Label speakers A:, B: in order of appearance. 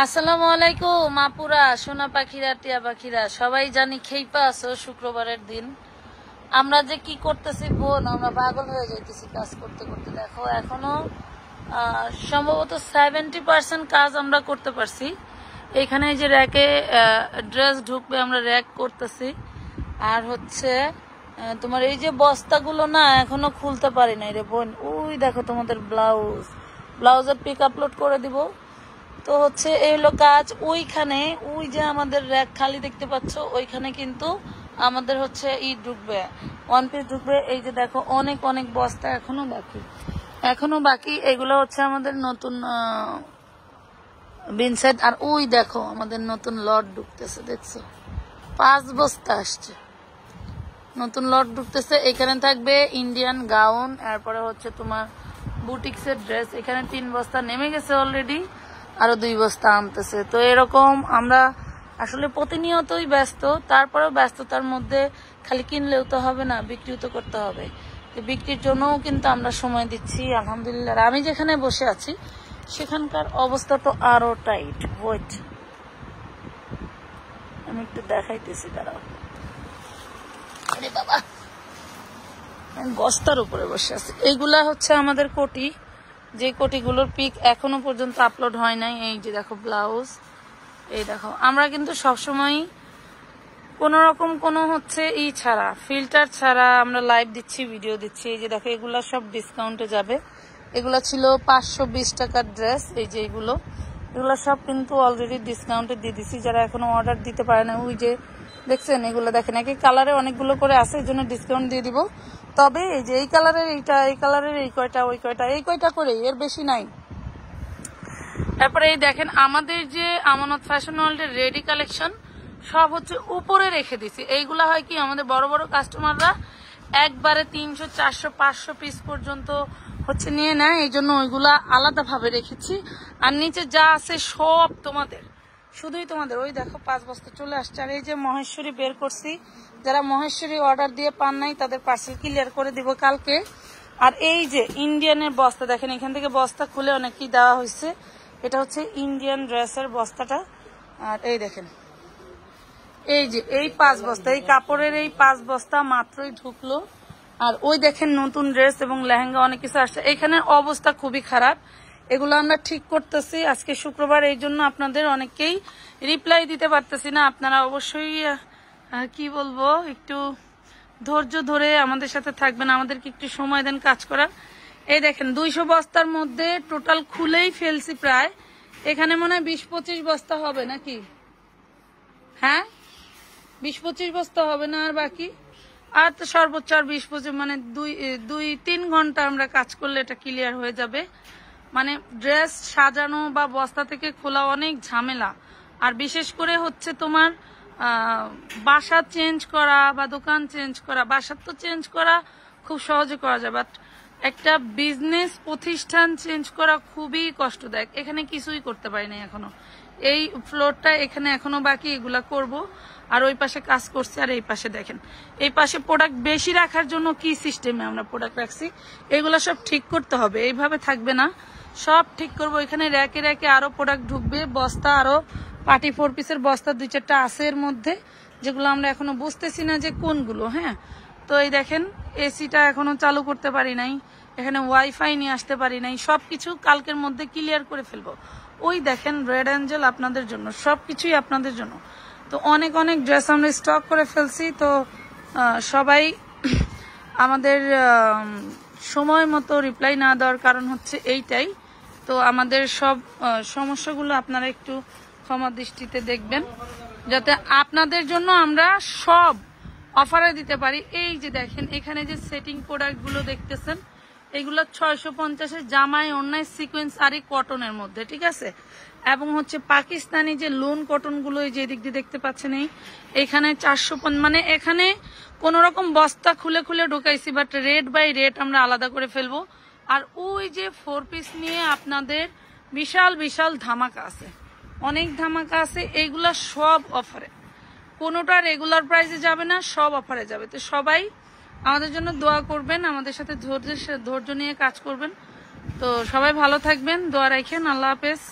A: আসসালামু আলাইকুম আপুরা, সোনা পাখিরা, টিয়া পাখিরা, সবাই জানি খেইপা আছো শুক্রবারের দিন। আমরা যে কি করতেছি বোন, আমরা পাগল হয়ে যাইতেছি কাজ করতে করতে। দেখো এখনো সম্ভবত 70% কাজ আমরা করতে পারছি। এখানে যে র্যাকে ড্রেস ঢুকবে আমরা র্যাক করতেছি। আর হচ্ছে তোমার এই যে বস্তাগুলো না এখনো খুলতে পারি নাই রে বোন। ওই দেখো তোমাদের ব্লাউজের পিক আপলোড করে দিব। তো হচ্ছে এই হলো কাজ। ওইখানে ওই যে আমাদের র্যাক খালি দেখতে পাচ্ছ, ওইখানে কিন্তু আমাদের হচ্ছে ঢুকবে, ওয়ান পিস ঢুকবে। এই যে দেখো অনেক অনেক বস্তা এখনো বাকি। এগুলো হচ্ছে আমাদের নতুন বিনসাইড। আর ওই দেখো আমাদের নতুন লট ঢুকতেছে, দেখছো 5 বস্তা আসছে, নতুন লট ঢুকতেছে। এখানে থাকবে ইন্ডিয়ান গাউন, এরপরে হচ্ছে তোমার বুটিক্সের ড্রেস। এখানে 3 বস্তা নেমে গেছে অলরেডি, আরো 2 বস্তা আনতেছে। তো এরকম আমরা আসলে প্রতিনিয়তই ব্যস্ত। তারপরেও ব্যস্ততার মধ্যে খালি কিনলেও তো হবে না, বিক্রিও তো করতে হবে। বিক্রির জন্যও কিন্তু আমরা সময় দিচ্ছি আলহামদুলিল্লাহ। আমি যেখানে বসে আছি সেখানকার অবস্থা তো আরো টাইট। ওয়েট, আমি একটু দেখাইতেছি, দাঁড়াও। আরে বাবা, আমি বস্তার উপরে বসে আছি। এইগুলা হচ্ছে আমাদের কোটি, যে কোটিগুলোর পিক এখনো পর্যন্ত আপলোড হয় নাই। এই যে দেখো ব্লাউজ, এই দেখো। আমরা কিন্তু সবসময় কোন রকম কোনো হচ্ছে ছাড়া, ফিল্টার ছাড়া আমরা লাইভ দিচ্ছি, ভিডিও দিচ্ছি। এই যে দেখো এগুলা সব ডিসকাউন্টে যাবে। এগুলা ছিল 520 টাকার ড্রেস। এই যে এগুলো সব কিন্তু অলরেডি ডিসকাউন্টে দিয়ে দিচ্ছি। যারা এখনো অর্ডার দিতে পারে না, ওই যে দেখছেন এগুলো দেখেন, একই কালারে অনেকগুলো করে আছে, এই জন্য ডিসকাউন্ট দিয়ে দিব। তবে এই যে এই কালারের এইটা, এই কালারের এই কয়টা, ওই কয়টা, এই কয়টা করে, এর বেশি নাই। তারপরে এই দেখেন আমাদের যে আমানত ফ্যাশন ওয়ার্ল্ডের রেডি কালেকশন সব হচ্ছে উপরে রেখে দিছি। এইগুলা হয় কি আমাদের বড় বড় কাস্টমাররা একবারে 300, 400, 500 পিস পর্যন্ত হচ্ছে নিয়ে নেয়, এই জন্য ওইগুলা আলাদা ভাবে রেখেছি। আর নিচে যা আছে সব তোমাদের, শুধুই তোমাদের। ওই দেখো 5 বস্তা চলে আসছে। আর এই যে মহেশ্বরী বের করছি, যারা মহেশ্বরী অর্ডার দিয়ে পান নাই তাদের পার্সেল ক্লিয়ার করে দিব কালকে। আর এই যে ইন্ডিয়ানের বস্তা দেখেন, এখান থেকে বস্তা খুলে অনেকই দেওয়া হয়েছে। এটা হচ্ছে ইন্ডিয়ান ড্রেসের বস্তাটা। আর এই দেখেন এই যে এই 5 বস্তা, এই কাপড়ের এই 5 বস্তা মাত্রই ঢুকলো। আর ওই দেখেন নতুন ড্রেস এবং লেহেঙ্গা অনেক কিছু আসছে। এখানে অবস্থা খুবই খারাপ, এগুলো আমরা ঠিক করতেছি। আজকে শুক্রবার, এই জন্য আপনাদের অনেকেই রিপ্লাই দিতে পারতেছি না। আপনারা অবশ্যই কি বলবো, একটু ধৈর্য ধরে আমাদের সাথে থাকবেন, আমাদেরকে একটু সময় দেন কাজ করার। এই দেখেন 200 বস্তার মধ্যে টোটাল খুলেই ফেলছি প্রায়। এখানে মনে হয় 20-25 বস্তা হবে নাকি? হ্যাঁ, 20-25 বস্তা হবে না আর বাকি। আর তো সর্বোচ্চ আর 20-25, মানে 2-3 ঘন্টা আমরা কাজ করলে এটা ক্লিয়ার হয়ে যাবে। মানে ড্রেস সাজানো বা বস্তা থেকে খোলা অনেক ঝামেলা। আর বিশেষ করে হচ্ছে তোমার বাসা চেঞ্জ করা বা দোকান চেঞ্জ করা। বাসা তো চেঞ্জ করা খুব সহজে করা যায়, বাট একটা বিজনেস প্রতিষ্ঠান চেঞ্জ করা খুবই কষ্টদায়ক। এখানে কিছুই করতে পারি না এখনো। এই ফ্লোরটা এখানে এখনো বাকি, এগুলা করব। আর ওই পাশে কাজ করছে। আর এই পাশে দেখেন, এই পাশে প্রোডাক্ট বেশি রাখার জন্য কি সিস্টেমে আমরা প্রোডাক্ট রাখছি, এগুলো সব ঠিক করতে হবে। এইভাবে থাকবে না, সব ঠিক করবো। এখানে র্যাকে র্যাকে আরো প্রোডাক্ট ঢুকবে, বস্তা আরো পার্টি 4 পিসের বস্তা 2-4টা আছে এর মধ্যে, যেগুলো আমরা এখনো বুঝতেছি না যে কোনগুলো। হ্যাঁ, তো এই দেখেন এসিটা এখনো চালু করতে পারি নাই, এখানে ওয়াইফাই নিয়ে আসতে পারি নাই। সবকিছু কালকের মধ্যে ক্লিয়ার করে ফেলবো। ওই দেখেন রেড অ্যাঞ্জেল আপনাদের জন্য, সবকিছুই আপনাদের জন্য। তো অনেক অনেক ড্রেস আমরা স্টক করে ফেলছি। তো সবাই আমাদের সময় মতো রিপ্লাই না দেওয়ার কারণ হচ্ছে এইটাই। তো আমাদের সব সমস্যাগুলো আপনারা একটু ক্ষমা দৃষ্টিতে দেখবেন, যাতে আপনাদের জন্য আমরা সব অফারে দিতে পারি। এই যে দেখেন এখানে যে সেটিং প্রোডাক্টগুলো দেখতেছেন, এগুলো 650-এর জামাই, অন্যায় সিকোয়েন্স আরি কটনের মধ্যে, ঠিক আছে। এবং হচ্ছে পাকিস্তানি যে লোন কটনগুলো এই যে দিক দিয়ে দেখতে পাচ্ছেন, এখানে 450, মানে এখানে কোন রকম বস্তা খুলে খুলে ঢুকাইছি, বাট রেট বাই রেট আমরা আলাদা করে ফেলবো। আর ওই যে 4 পিস নিয়ে আপনাদের বিশাল বিশাল ধামাকা আছে, অনেক ধামাকা আছে। এইগুলা সব অফারে, কোনোটা রেগুলার প্রাইসে যাবে না, সব অফারে যাবে। তো সবাই আমাদের জন্য দোয়া করবেন, আমাদের সাথে ধৈর্য নিয়ে কাজ করবেন। তো সবাই ভালো থাকবেন, দোয়া রাখেন। আল্লাহ হাফেজ।